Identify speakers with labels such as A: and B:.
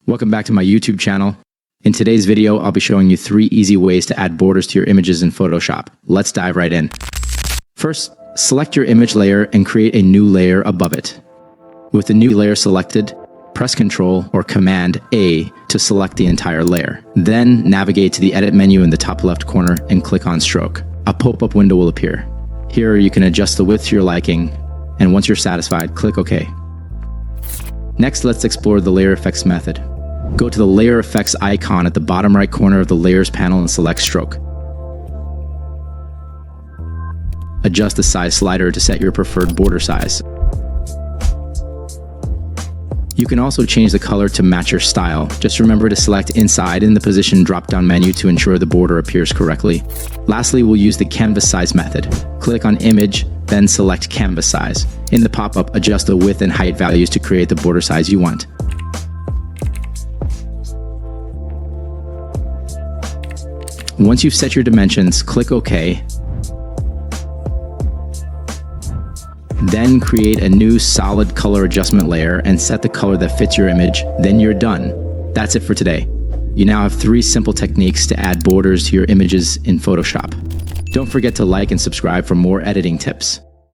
A: Welcome back to my YouTube channel. In today's video, I'll be showing you 3 easy ways to add borders to your images in Photoshop. Let's dive right in. First, select your image layer and create a new layer above it. With the new layer selected, press Ctrl or Command A to select the entire layer. Then navigate to the Edit menu in the top left corner and click on Stroke. A pop-up window will appear. Here you can adjust the width to your liking, and once you're satisfied, click OK. Next, let's explore the Layer Effects method. Go to the Layer Effects icon at the bottom right corner of the Layers panel and select Stroke. Adjust the size slider to set your preferred border size. You can also change the color to match your style. Just remember to select Inside in the Position drop-down menu to ensure the border appears correctly. Lastly, we'll use the Canvas Size method. Click on Image, then select Canvas Size. In the pop-up, adjust the width and height values to create the border size you want. Once you've set your dimensions, click OK. Then create a new solid color adjustment layer and set the color that fits your image. Then you're done. That's it for today. You now have 3 simple techniques to add borders to your images in Photoshop. Don't forget to like and subscribe for more editing tips.